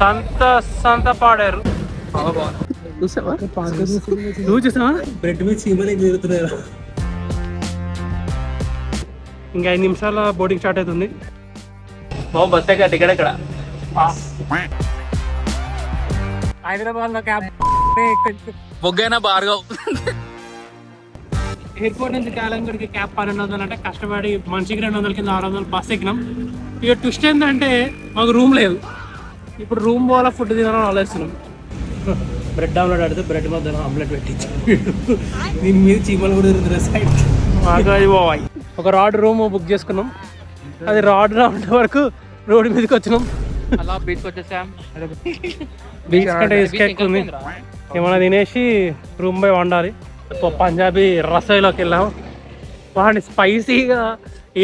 సంత సంత పాడారు. చూసావా నువ్వు చూసావా? బ్రెడ్ మీద చీమలు తిరుగుతున్నాయి. ఇంకా 5 నిమిషాల బోర్డింగ్ స్టార్ట్ అవుతుంది. బస్ ఎక్కడ టికెట్ ఎక్కడ? హైదరాబాద్ లో క్యాబ్ బొగ్గైనా భార్గవ్. ఎయిర్పోర్ట్ నుంచి కాలంగడికి క్యాబ్ 1200 అంటే కష్టపడి మనిషికి 200 కింద 600 బస్ ఎక్కినాం. ఇక ట్విస్ట్ ఏంటంటే మాకు రూమ్ లేదు. ఇప్పుడు రూమ్ పోవాలా ఫుడ్ తినాలని ఆలోచిస్తున్నాం. బ్రెడ్ ఆమ్లెట్ ఆడితే బ్రెడ్ మధ్యలో ఆమ్లెట్ పెట్టించు. దీని మీద చీమలు కూడా తిరుగుతున్నాయి సైడ్. పోవాయి. ఒక రాడ్ రూమ్ బుక్ చేసుకున్నాం. అది రాడ్ రావడం వరకు రోడ్డు మీదకి వచ్చినాం. అలా బీచ్కి వచ్చేసాం. బీచ్ కంటే ఇసుక ఎక్కువ ఉంది. ఏమైనా తినేసి రూమ్ పోయి వండాలి. పంజాబీ రసోయిలోకి వెళ్ళాం. వాడిని స్పైసీగా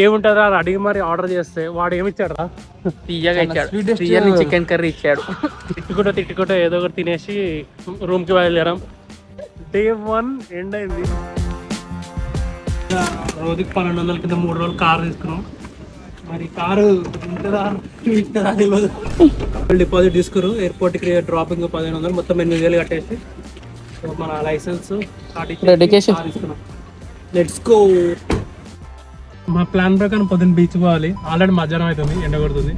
ఏముంటుందా అని అడిగి మరి ఆర్డర్ చేస్తే వాడు ఏమి ఇచ్చాడు రా? తీయగా ఇచ్చాడు. చికెన్ కర్రీ ఇచ్చాడు. తిట్టుకుంటూ ఏదో ఒకటి తినేసి రూమ్కి బయలుదేరాం. డే 1 ఎండ్ అయింది. రోజుకి 1200 కింద 3 రోజులు కారు తీసుకున్నాం. మరి కారు డిపాజిట్ తీసుకురు. ఎయిర్పోర్ట్కి డ్రాపింగ్ 1500, మొత్తం 8000 కట్టేసి మన లైసెన్స్ తీసుకున్నాం. Let's go. మా ప్లాన్ ప్రకారం పొద్దున్న బీచ్ పోవాలి. ఆల్రెడీ మధ్యాహ్నం అవుతుంది, ఎండ కొడుతుంది.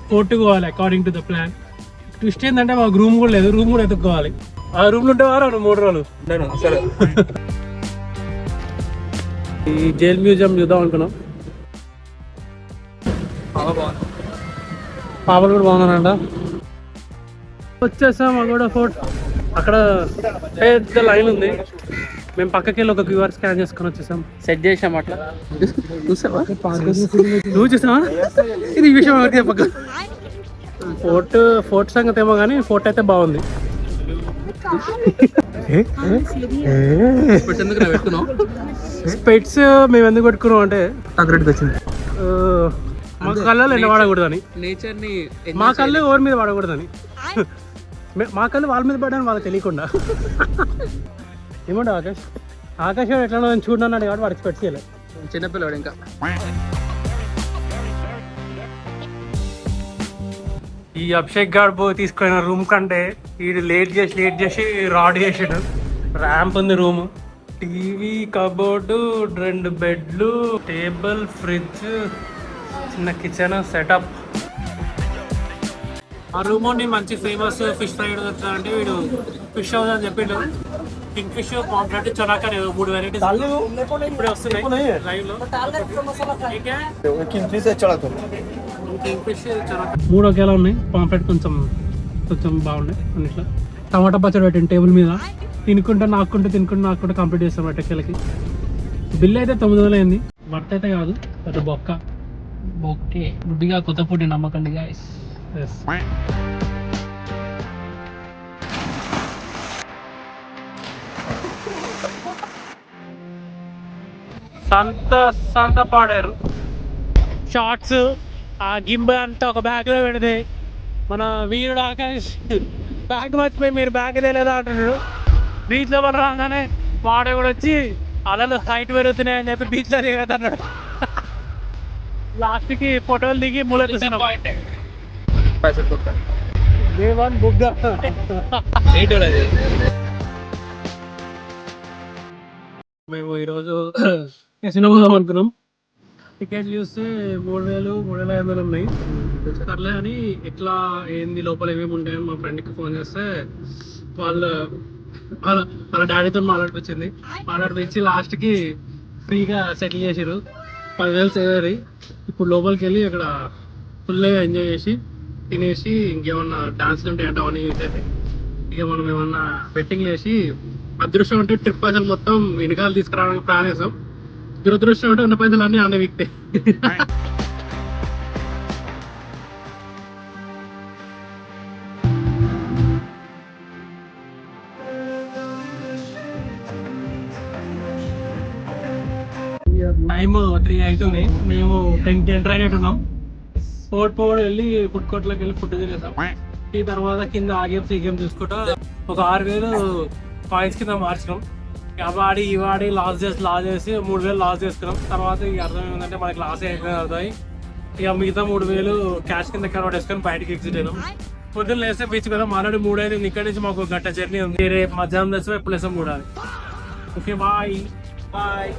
కోర్టుకు పోవాలి according to the plan. Twist ఏంటంటే మాకు రూమ్ కూడా లేదు. రూమ్ కూడా ఎత్తుక్కోవాలి. ఆ రూమ్లో ఉంటే వారా 3 రోజులు. ఈ జైల్ మ్యూజియం చూద్దాం అనుకున్నాం. పాపలు కూడా బాగున్నారంట. వచ్చేసాం అగోడా ఫోర్ట్. అక్కడ పెద్ద లైన్ ఉంది. మేము పక్కకి వెళ్ళి ఒక QR స్కాన్ చేసుకొని వచ్చేసాం. సెట్ చేసాం అట్లా. చూసావా నువ్వు చూసావా? ఇది ఈ విషయం ఎవరికి చెప్పక. ఫోర్ట్ సంగతి ఏమో కానీ ఫోర్ట్ అయితే బాగుంది. స్పెట్స్ మేము ఎందుకు పెట్టుకున్నాం అంటే వచ్చింది మా కళ్ళలో ఎండ వాడకూడదని. నేచర్ని మా కళ్ళు ఎవరి మీద వాడకూడదని. మా కళ్ళు వాళ్ళ మీద పడ్డాను వాళ్ళకి తెలియకుండా. ఏమంటావు ఆకాష్? ఆకాష్ ఎట్లా చూడన్నాడు కాబట్టి వాడికి స్పెట్స్ చేయలేదు. చిన్నపిల్లవాడు ఇంకా. ఈ అభిషేక్ గారు తీసుకున్న రూమ్ కంటే వీడు లేట్ చేసి రాడ్ చేసాడు. ర్యాంప్ ఉంది రూమ్, టీవీ, కబోర్డు, 2 బెడ్లు, టేబుల్, ఫ్రిడ్జ్, చిన్న కిచెన్ సెటప్. ఆ రూమ్ ఉండి మంచి ఫేమస్ ఫిష్ ఫ్రై అంటే వీడు ఫిష్ హౌస్ అని చెప్పిండు. కింగ్ ఫిష్, పాంప్లెట్, చొరాక 3 వెరైటీస్ ఇప్పుడే వస్తున్నాయి లైవ్ లో. కింగ్ ఫిష్, చొరాక 3 ఒకేలా ఉన్నాయి. పాంప్లెట్ కొంచెం బాగున్నాయి అన్నిట్లో. టమాటా పచ్చడి పెట్టింది టేబుల్ మీద. తినుకుంటా నాకుంటే కంప్లీట్ చేస్తాం ఎట్టకెళ్ళకి. బిల్ అయితే 900 అయింది. వర్త్ అయితే కాదు, పెద్ద బొక్కే గుడ్డిగా కొత్త పూటి నమ్మకండి గాయస్. సంత పాడారు. షార్ట్స్ ఆ గింబ అంతా ఒక బ్యాగ్ లో పెడితే మన వీరుడు ఆకాష్ బ్యాగ్ మర్చిపోయి మీరు బ్యాగ్ తెలియదా అంటున్నాడు. బీచ్ లో మనం రాగానే వాడు కూడా వచ్చి అలలు హైట్ పెరుగుతున్నాయని చెప్పి బీచ్ లో దిగతున్నాడు. లాస్ట్ కి ఫోటోలు దిగి మూలెత్తుతున్నాం. మేము ఈరోజు సినిమా పోదాం అనుకున్నాం. టికెట్ చూస్తే 3,500 ఉన్నాయి. సర్లే అని ఎట్లా ఏంది లోపల ఏమేమి ఉంటాయని మా ఫ్రెండ్కి ఫోన్ చేస్తే వాళ్ళ డాడీతో మాట్లాడిపించి లాస్ట్కి ఫ్రీగా సెటిల్ చేసారు. 10,000 సేవ్ అయ్యాయి. ఇప్పుడు లోపలికి వెళ్ళి అక్కడ ఫుల్గా ఎంజాయ్ చేసి తినేసి ఇంకేమన్నా డాన్స్లు ఉంటాయంటే అవన్నీ చూసేది. ఇక మనం ఏమన్నా బెట్టింగ్ చేసి అదృష్టం అంటే ట్రిప్ పైసలు మొత్తం వెనకాల తీసుకురావడానికి ప్లాన్ చేసాం. దురదృష్టం అంటే ఉన్న పైసలు అన్నీ అన్న వీక్తే. టైమ్ 3 అవుతుంది. మేము 10 ట్రైన్ అవుతున్నాం. పోడు వెళ్ళి ఫుడ్ కోర్ట్లోకి వెళ్ళి ఫుడ్ తినేసాం. ఈ తర్వాత కింద ఆగేం సీగేం చూసుకుంటా ఒక 6,000 కాయిన్స్ కింద మార్చినాం. వాడి లాస్ చేసి 3,000 లాస్ చేసుకున్నాం. తర్వాత ఇక అర్థం ఏంటంటే మనకి లాస్ అయిపోయింది అర్థమై ఇక మిగతా 3,000 క్యాష్ కింద కన్వర్ట్ చేసుకొని బయటకి ఎగ్జిట్ అయినాం. పొద్దున్న లేస్తే బీచ్ కదా ఆల్రెడీ 3 అయింది. ఇక్కడ నుంచి మాకు గంట జర్నీ ఉంది. రేపు మధ్యాహ్నం లేస్తే ఎప్పుడు లేస్తే 3 ఓకే బాయ్ బాయ్.